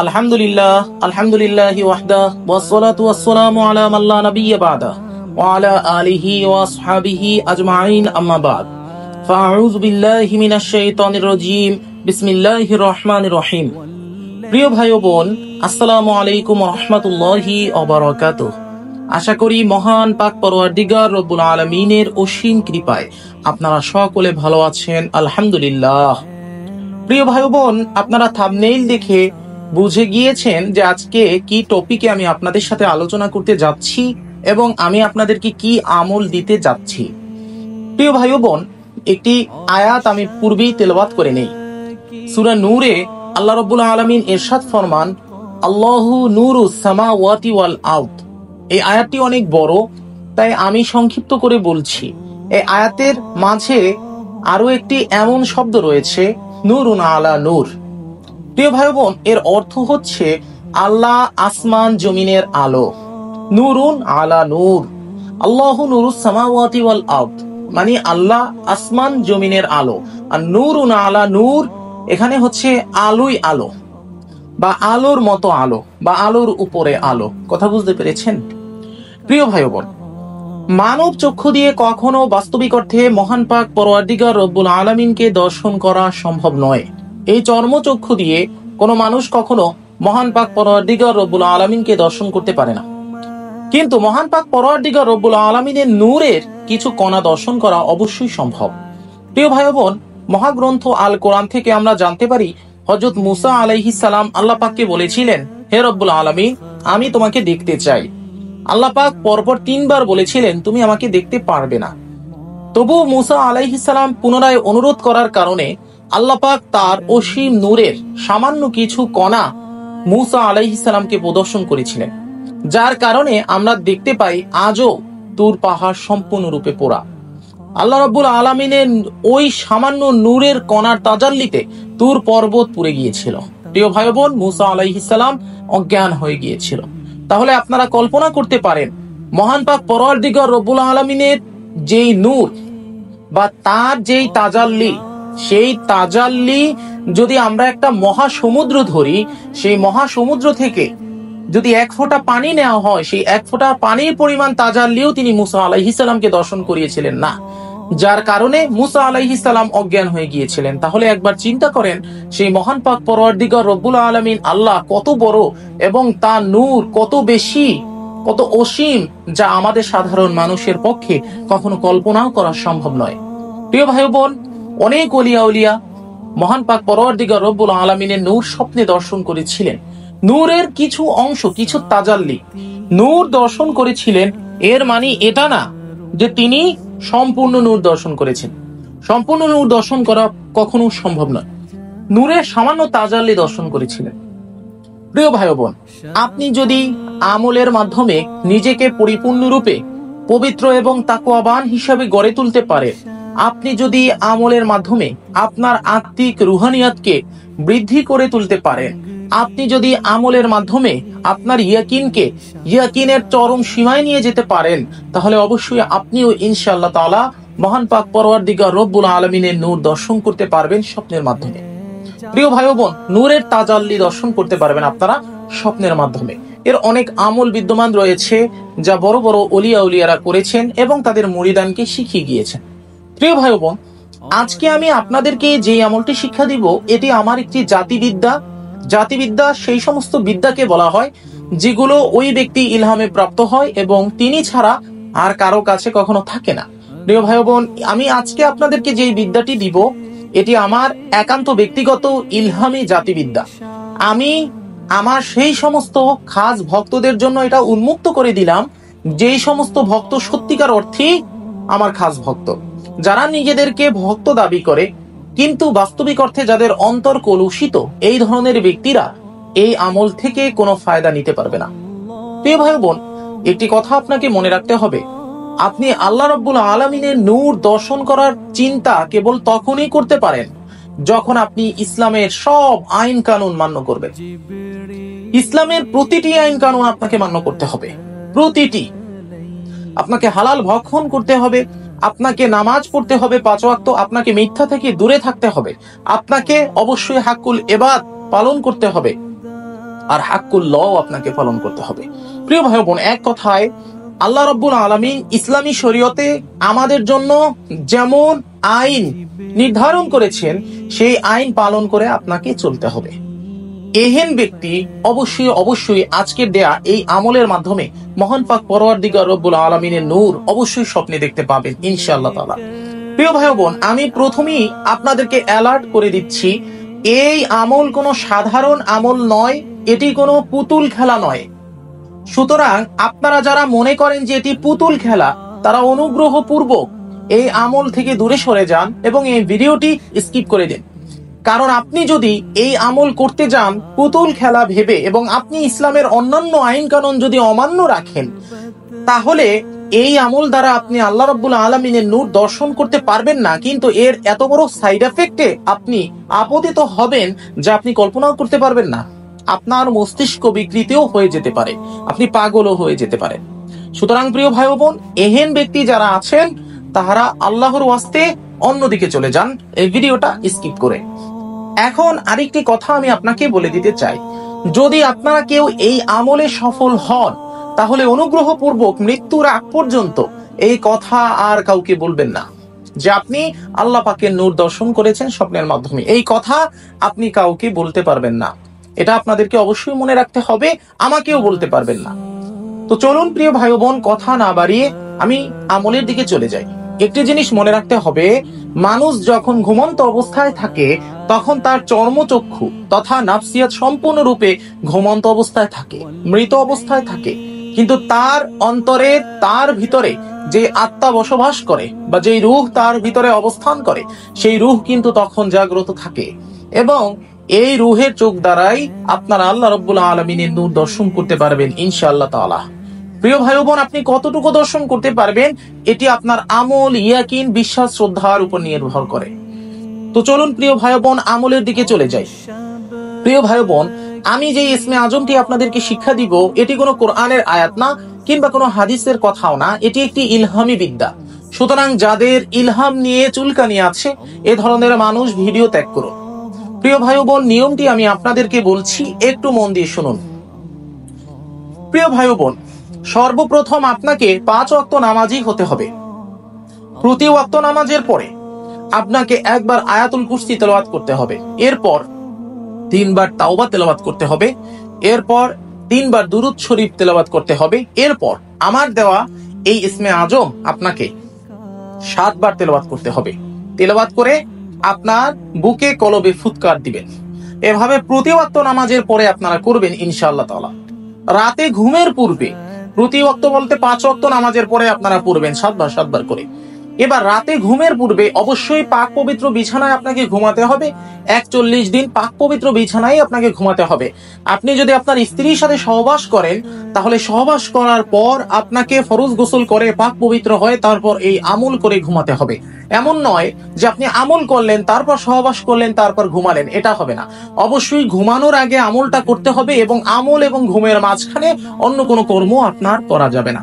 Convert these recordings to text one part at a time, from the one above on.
আলহামদুলিল্লাহ আলহামদুলিল্লাহি ওয়াহদা ওয়াসসালাতু ওয়াসসালামু আলা মান লা নাবিয়্যা বা'দা ওয়া আলা আলিহি ওয়া আসহাবিহি আজমাইন আম্মা বা'দ ফাআউযু বিল্লাহি মিনাশ শাইতানির রাজীম বিসমিল্লাহির রহমানির রহিম। প্রিয় ভাই ও বোন, আসসালামু আলাইকুম ওয়া রাহমাতুল্লাহি ওয়া বারাকাতুহু। আশা করি মহান পাক পরওয়ারদিগার রব্বুল আলামিনের অসীম কৃপায় আপনারা সকলে ভালো আছেন, আলহামদুলিল্লাহ। প্রিয় ভাই ও বোন, আপনারা থাম্বনেইল দেখে বুঝে গিয়েছেন যে আজকে কি টপিকে আমি আপনাদের সাথে আলোচনা করতে যাচ্ছি এবং আমি আপনাদেরকে কি আমল দিতে যাচ্ছি। প্রিয় ভাই ও বোন, একটি আয়াত আমি পূর্বেই তেলাওয়াত করে নেই। সূরা নূরে আল্লাহ রাব্বুল আলামিন ইরশাদ ফরমান, আল্লাহু নূরুস সামাওয়াতি ওয়াল আরদ। এই আয়াতটি অনেক বড়, তাই আমি সংক্ষিপ্ত করে বলছি। এই আয়াতের মাঝে আরো একটি এমন শব্দ রয়েছে, নূরুন আলা নূর। প্রিয় ভাই বোন, এর অর্থ হচ্ছে আল্লাহ আসমান জমিনের আলো। নূরুন আলা নূর, আল্লাহু নূরুস সামাওয়াতি ওয়াল আরদ, মানে আল্লাহ আসমান জমিনের আলো। আর নূরুন আলা নূর এখানে হচ্ছে আলোই আলো বা আলোর মতো আলো বা আলোর উপরে আলো। কথা বুঝতে পেরেছেন? প্রিয় ভাই বোন, মানব চক্ষু দিয়ে কখনো বাস্তবিক অর্থে মহান পাক পরওয়ারদিগার রব্বুল আলামিনকে দর্শন করা সম্ভব নয়। এই চর্মচক্ষু দিয়ে কোনো মানুষ কখনো মহান পাক পরওয়ারদিগার রব্বুল আলামিনকে দর্শন করতে পারে না। কিন্তু মহান পাক পরওয়ারদিগার রব্বুল আলামিনের নূরের কিছু কণা দর্শন করা অবশ্যই সম্ভব। প্রিয় ভাই বোন, মহাগ্রন্থ আল কোরআন থেকে আমরা জানতে পারি, হযরত মুসা আলাইহিস সালাম আল্লাহ পাককে বলেছিলেন, হে রব্বুল আলামিন, আমি তোমাকে দেখতে চাই। আল্লাহ পাক পরপর 3 বার বলেছিলেন, তুমি আমাকে দেখতে পারবে না। তবুও মুসা আলাইহিস সালাম পুনরায় অনুরোধ করার কারণে আল্লাহ পাক তার অসীম নূরের সামান্য কিছু কণা মুসা আলাইহিস সালামকে প্রদর্শন করেছিলেন, যার কারণে আমরা দেখতে পাই আজও তুর পাহাড় সম্পূর্ণরূপে পোড়া। আল্লাহ রাব্বুল আলামিনের ওই সামান্য নূরের কণার তাজাল্লিতে তুর পর্বত পুড়ে গিয়েছিল। প্রিয় ভাই বোন, মুসা আলাইহিস সালাম অজ্ঞান হয়ে গিয়েছিল। তাহলে আপনারা কল্পনা করতে পারেন, মহান পাক পরওয়ারদিগার রব্বুল আলামিনের যেই নূর বা তার যেই তাজাল্লি, সেই তাজাল্লি যদি আমরা একটা মহাসমুদ্র ধরি, সেই মহাসমুদ্র থেকে যদি 1 ফোঁটা পানি নেওয়া হয়, সেই 1 ফোঁটা পানির পরিমাণ তাজাল্লিও তিনি মুসা আলাইহিস সালামকে দর্শন করিয়েছিলেন না, যার কারণে মুসা আলাইহিস সালাম অজ্ঞান হয়ে গিয়েছিলেন। তাহলে একবার চিন্তা করেন, সেই মহান পাক পরওয়ারদিগার রব্বুল আলামিন আল্লাহ কত বড় এবং তার নূর কত বেশি, কত অসীম, যা আমাদের সাধারণ মানুষের পক্ষে কখনো কল্পনাও করা সম্ভব নয়। প্রিয় ভাই বোন, অনেক ওলিয়া উলিয়া মহান পাক পরওয়ারদিগার রব্বুল আলামিনের নূর স্বপ্নে দর্শন করেছিলেন। নূরের কিছু অংশ, কিছু তাজাল্লি নূর দর্শন করেছিলেন, এর মানে এটা না যে তিনি সম্পূর্ণ নূর দর্শন করেছেন। সম্পূর্ণ নূর দর্শন করা কখনো সম্ভব নয়। নূরের সামান্য তাজাল্লি দর্শন করেছিলেন। প্রিয় ভাই বোন, আপনি যদি আমলের মাধ্যমে নিজেকে পরিপূর্ণরূপে পবিত্র এবং তাকওয়াবান হিসাবে গড়ে তুলতে পারেন, আপনি যদি আমলের মাধ্যমে আপনার আত্মিক রুহানিয়াতকে বৃদ্ধি করে তুলতে পারেন, আপনি যদি আমলের মাধ্যমে আপনার ইয়াকিনের চরম সীমায় নিয়ে যেতে পারেন, তাহলে অবশ্যই আপনিও ইনশাআল্লাহ তাআলা মহান পাক পরওয়ারদিগার রব্বুল আলামিনের নূর দর্শন করতে পারবেন স্বপ্নের মাধ্যমে। প্রিয় ভাই বোন, নূরের তাজাল্লি দর্শন করতে পারবেন আপনারা স্বপ্নের মাধ্যমে। এর অনেক আমল বিদ্যমান রয়েছে, যা বড় বড় ওলিয়া উলিয়ারা করেছেন এবং তাদের মুরিদানকে শিখিয়ে গিয়েছেন। প্রিয় ভাই বোন, আজকে আমি আপনাদেরকে যে আমলটি শিক্ষা দিব, এটি আমার একটি জাতিবিদ্যা সেই সমস্ত বিদ্যাকে বলা হয় যেগুলো ওই ব্যক্তি ইলহামে প্রাপ্ত হয় এবং তিনি ছাড়া আর কারো কাছে কখনো থাকে না। প্রিয় ভাই বোন, আমি আজকে আপনাদেরকে যে বিদ্যাটি দিব, এটি আমার একান্ত ব্যক্তিগত ইলহামি জাতিবিদ্যা। আমি আমার সেই সমস্ত খাস ভক্তদের জন্য এটা উন্মুক্ত করে দিলাম, যেই সমস্ত ভক্ত সত্যিকার অর্থেই আমার খাস ভক্ত, যারা নিজেদেরকে ভক্ত দাবি করে কিন্তু বাস্তবিক অর্থে যাদের অন্তর কলুষিত, এই ধরনের ব্যক্তিরা এই আমল থেকে কোনো ফায়দা নিতে পারবে না। প্রিয় ভাই বোন, একটি কথা আপনাকে মনে রাখতে হবে, আপনি আল্লাহ রাব্বুল আলামিনের নূর দর্শন করার চিন্তা কেবল তখনই করতে পারেন যখন আপনি ইসলামের সব আইন কানুন মান্য করবেন। ইসলামের প্রতিটি আইন কানুন আপনাকে মান্য করতে হবে, প্রতিটি। আপনাকে হালাল ভক্ষণ করতে হবে, আপনাকে নামাজ পড়তে হবে 5 ওয়াক্ত, আপনাকে মিথ্যা থেকে দূরে থাকতে হবে, আপনাকে অবশ্যই হাক্কুল ইবাদ পালন করতে হবে, আর হাক্কুল্লাহ আপনাকে পালন করতে হবে। প্রিয় ভাই বোন, এক কথায় আল্লাহ রাব্বুল আলামিন ইসলামী শরীয়তে আমাদের জন্য যেমন আইন নির্ধারণ করেছেন, সেই আইন পালন করে আপনাকে চলতে হবে। এহেন ব্যক্তি অবশ্যই আজকের দেয়া এই আমলের মাধ্যমে মহান পাক পরওয়ারদিগার রব্বুল আলামিনের নূর অবশ্যই স্বপ্নে দেখতে পাবেন ইনশাআল্লাহ তাআলা। প্রিয় ভাই বোন, আমি প্রথমেই আপনাদেরকে অ্যালার্ট করে দিচ্ছি, এই আমল কোনো সাধারণ আমল নয়, এটি কোনো পুতুল খেলা নয়। সুতরাং আপনারা যারা মনে করেন যে এটি পুতুল খেলা, তারা অনুগ্রহপূর্বক এই আমল থেকে দূরে সরে যান এবং এই ভিডিওটি স্কিপ করে দিন। কারণ আপনি যদি এই আমল করতে যান পুতুল খেলা ভেবে এবং আপনি ইসলামের অন্যান্য আইন কানুন যদি অমান্য রাখেন, তাহলে এই আমল দ্বারা আপনি আল্লাহ রাব্বুল আলামিনের নূর দর্শন করতে পারবেন না, কিন্তু এর এত বড় সাইড এফেক্টে আপনি আপতিত হবেন যা আপনি কল্পনাও করতে পারবেন না। আপনার মস্তিষ্ক বিকৃতিও হয়ে যেতে পারে, আপনি পাগলও হয়ে যেতে পারেন। সুতরাং প্রিয় ভাই বোন, এহেন ব্যক্তি যারা আছেন তাহারা আল্লাহর ওয়াস্তে অন্যদিকে চলে যান এই ভিডিওটা স্কিপ করে। এখন আরেকটি কথা আমি আপনাকে বলে দিতে চাই, যদি আপনারা কেউ এই আমলে সফল হন, তাহলে অনুগ্রহপূর্বক মৃত্যুর আগ পর্যন্ত এই কথা আর কাউকে বলবেন না যে আপনি আল্লাহ পাকের নূর দর্শন করেছেন স্বপ্নের মাধ্যমে। এই কথা আপনি কাউকে বলতে পারবেন না, এটা আপনাদেরকে অবশ্যই মনে রাখতে হবে, আমাকেও বলতে পারবেন না। তো চলুন প্রিয় ভাই বোন, কথা না বাড়িয়ে আমি আমলের দিকে চলে যাই। একটি জিনিস মনে রাখতে হবে, মানুষ যখন ঘুমন্ত অবস্থায় থাকে তখন তার চর্মচক্ষু তথা নাফসিয়াত সম্পূর্ণরূপে ঘুমন্ত অবস্থায় থাকে, মৃত অবস্থায় থাকে, কিন্তু তার অন্তরে, তার ভিতরে যে আত্মা বসবাস করে বা যেই রূহ তার ভিতরে অবস্থান করে, সেই রূহ কিন্তু তখন জাগ্রত থাকে এবং এই রূহের চোখ দ্বারাই আপনারা আল্লাহ রাব্বুল আলামিনের নূর দর্শন করতে পারবেন ইনশাআল্লাহ তাআলা। প্রিয় ভাই বোন, আপনি কতটুকু দর্শন করতে পারবেন এটি আপনার আমল, ইয়াকিন, বিশ্বাস, শ্রদ্ধার উপর নির্ভর করে। তো চলুন প্রিয় ভাই বোন, আমলের দিকে চলে যাই। প্রিয় ভাই বোন, আমি যে ইসমে আজমটি আপনাদেরকে শিক্ষা দিব, এটি কোনো কোরআনের আয়াত না কিংবা কোনো হাদিসের কথাও না, এটি একটি ইলহামি বিদ্যা। সুতরাং যাদের ইলহাম নিয়ে চুলকানি আছে, এ ধরনের মানুষ ভিডিও ত্যাগ করুন। প্রিয় ভাই বোন, নিয়মটি আমি আপনাদেরকে বলছি, একটু মন দিয়ে শুনুন। প্রিয় ভাই বোন, সর্বপ্রথম আপনাকে 5 ওয়াক্ত নামাজি হতে হবে। প্রতি ওয়াক্ত নামাজের পরে আপনাকে একবার আয়াতুল কুরসি তেলাওয়াত করতে হবে, এরপর 3 বার তাওবা তেলাওয়াত করতে হবে, এরপর 3 বার দুরূদ শরীফ তেলাওয়াত করতে হবে, এরপর আমার দেওয়া এই ইসমে আজম আপনাকে 7 বার তেলাওয়াত করতে হবে। তেলাওয়াত করে আপনার বুকে কলবে ফুৎকার দিবেন। এভাবে প্রতি ওয়াক্ত নামাজের পরে আপনারা করবেন ইনশাআল্লাহ তাআলা। রাতে ঘুমের পূর্বে প্রতি ওয়াক্ত বলতে 5 ওয়াক্ত নামাজের পরে আপনারা পড়বেন 7 বার করে। এবার রাতে ঘুমের পূর্বে অবশ্যই পাক পবিত্র বিছানায় আপনাকে ঘুমাতে হবে। 41 দিন পাক পবিত্র বিছানায় আপনাকে ঘুমাতে হবে। আপনি যদি আপনার স্ত্রীর সাথে সহবাস করেন, তাহলে সহবাস করার পর আপনাকে ফরজ গোসল করে পাক পবিত্র হয়ে তারপর এই আমল করে ঘুমাতে হবে। এমন নয় যে আপনি আমল করলেন, তারপর সহবাস করলেন, তারপর ঘুমালেন, এটা হবে না। অবশ্যই ঘুমানোর আগে আমলটা করতে হবে এবং আমল এবং ঘুমের মাঝখানে অন্য কোনো কর্ম আপনার করা যাবে না।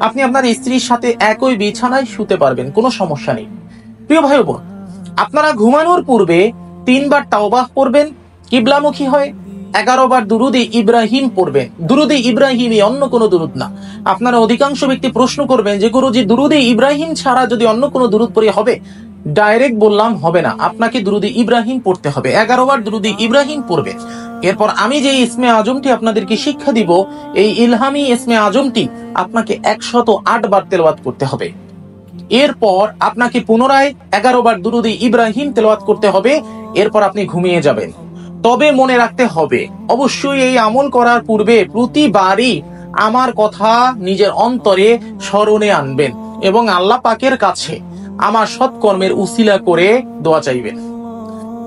আপনি আপনার স্ত্রীর সাথে একই বিছানায় শুতে পারবেন, কোনো সমস্যা নেই। প্রিয় ভাই বোন, আপনারা ঘুমানোর পূর্বে 3 বার তাওবা পড়বেন কিবলামুখী হয়ে, 11 বার দুরুদে ইব্রাহিম পড়বেন। দুরুদে ইব্রাহিমই, অন্য কোনো দুরুদ না। আপনারা অধিকাংশ ব্যক্তি প্রশ্ন করবেন যে গুরুজি দুরুদে ইব্রাহিম ছাড়া যদি অন্য কোনো দুরুদ পড়ে হবে? ডাইরেক্ট বললাম হবে না, আপনাকে দুরুদে ইব্রাহিম পড়তে হবে। 11 বার দুরুদে ইব্রাহিম পড়বেন। এরপর আমি যে ইসমে আজমটি আপনাদেরকে শিক্ষা দিব, এই ইলহামি ইসমে আজমটি আপনাকে 108 বার তেলাওয়াত করতে হবে। এরপর আপনাকে পুনরায় 11 বার দুরুদে ইব্রাহিম তেলাওয়াত করতে হবে। এরপর আপনি ঘুমিয়ে যাবেন। তবে মনে রাখতে হবে, অবশ্যই এই আমল করার পূর্বে প্রতিবারই আমার কথা নিজের অন্তরে স্মরণে আনবেন এবং আল্লাহ পাকের কাছে আমার সৎকর্মের উসিলা করে দোয়া চাইবেন।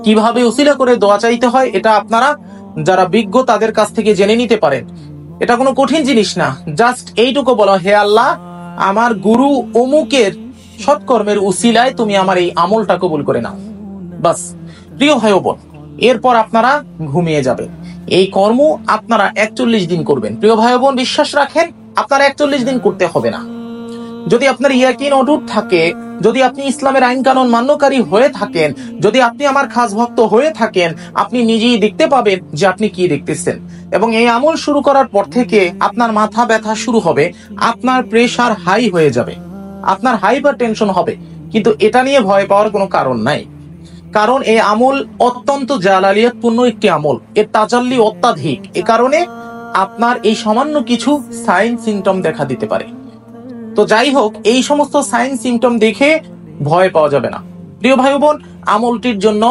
কিভাবে উসিলা করে দোয়া চাইতে হয় এটা আপনারা যারা বিজ্ঞ তাদের কাছ থেকে জেনে নিতে পারেন। এটা কোনো কঠিন জিনিস না, জাস্ট এইটুকু বলো, হে আল্লাহ, আমার গুরু অমুকের সৎকর্মের উসিলায় তুমি আমার এই আমলটা কবুল করে নাও, বাস। প্রিয় ভাই বোন, এরপর আপনারা ঘুমিয়ে যাবেন। এই কর্ম আপনারা 41 দিন করবেন। প্রিয় ভাই বোন, বিশ্বাস রাখেন, আপনারা 41 দিন করতে হবে না। যদি আপনার ইয়াকিন অটুট থাকে, যদি আপনি ইসলামের আইন কানুন মান্যকারী হয়ে থাকেন, যদি আপনি আমার খাস ভক্ত হয়ে থাকেন, আপনি নিজেই দেখতে পাবেন যে আপনি কি দেখতেছেন। এবং এই আমল শুরু করার পর থেকে আপনার মাথা ব্যথা শুরু হবে, আপনার প্রেসার হাই হয়ে যাবে, আপনার হাইপার টেনশন হবে। কিন্তু এটা নিয়ে ভয় পাওয়ার কোনো কারণ নাই, কারণ এই আমল অত্যন্ত জালালিয়াতপূর্ণ একটি আমল, এর তাজাল্লি অত্যাধিক। এ কারণে আপনার এই সামান্য কিছু সাইন সিমটম দেখা দিতে পারে। তো যাই হোক, এই সমস্ত সাইন সিমটম দেখে ভয় পাওয়া যাবে না। প্রিয় ভাই বোন, আমলটির জন্য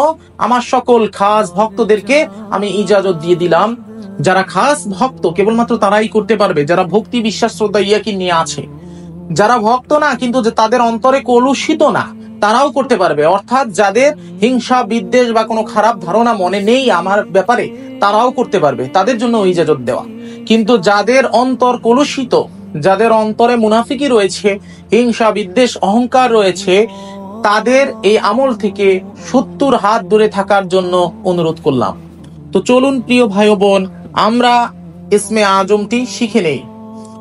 আমার সকল খাস ভক্তদেরকে আমি ইজাজত দিয়ে দিলাম। যারা খাস ভক্ত কেবলমাত্র তারাই করতে পারবে, যারা ভক্তি বিশ্বাস শ্রদ্ধা ইয়াকিন নিয়ে আছে। যারা ভক্ত না কিন্তু যে তাদের অন্তরে কলুষিত না, তারাও করতে পারবে। অর্থাৎ যাদের হিংসা বিদ্বেষ বা কোনো খারাপ ধারণা মনে নেই আমার ব্যাপারে, তারাও করতে পারবে, তাদের জন্য ইজাজত দেওয়া। কিন্তু যাদের অন্তর কলুষিত, যাদের অন্তরে মুনাফিকি রয়েছে, হিংসা বিদ্বেষ অহংকার রয়েছে, তাদের এই আমল থেকে 70 হাত দূরে থাকার জন্য অনুরোধ করলাম। তো চলুন প্রিয় ভাই বোন, আমরা ইসমে আজমটি শিখে নেই।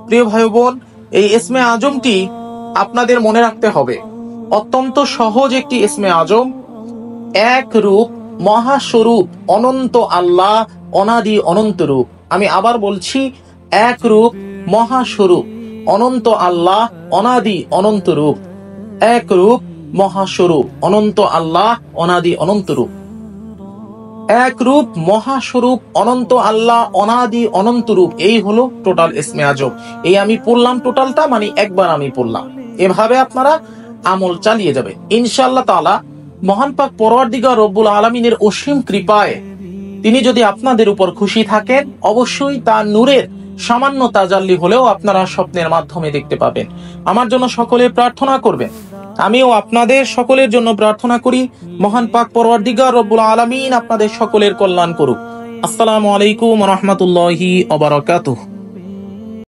প্রিয় ভাই বোন, এই ইসমে আজমটি আপনাদের মনে রাখতে হবে। অত্যন্ত সহজ একটি ইসমে আজম। এক রূপ, মহাস্বরূপ, অনন্ত আল্লাহ, অনাদি অনন্ত রূপ। আমি আবার বলছি, এক রূপ, মহাস্বরূপ, অনন্ত আল্লাহ, অনাদি অনন্ত রূপ। এক রূপ, মহাস্বরূপ, অনন্ত আল্লাহ, অনাদি অনন্ত রূপ। এক রূপ, মহাস্বরূপ, অনন্ত আল্লাহ, অনাদি অনন্ত রূপ। এই হলো টোটাল ইসমে আজম। এই আমি পড়লাম টোটালটা, মানে একবার আমি পড়লাম। এভাবে আপনারা আমল চালিয়ে যাবে ইনশাআল্লাহ তাআলা। মহান পাক পরওয়ারদিগার রব্বুল আলামিনের অসীম কৃপায় তিনি যদি আপনাদের উপর খুশি থাকেন, অবশ্যই তার নূরের সামান্য তাজাল্লি হলেও আপনারা স্বপ্নের মাধ্যমে দেখতে পাবেন। আমার জন্য সকলে প্রার্থনা করবেন, আমিও আপনাদের সকলের জন্য প্রার্থনা করি। মহান পাক পরওয়ারদিগার রব্বুল আলামিন আপনাদের সকলের কল্যাণ করুক। আসসালামু আলাইকুম ওয়া রাহমাতুল্লাহি ওয়া বারাকাতুহু।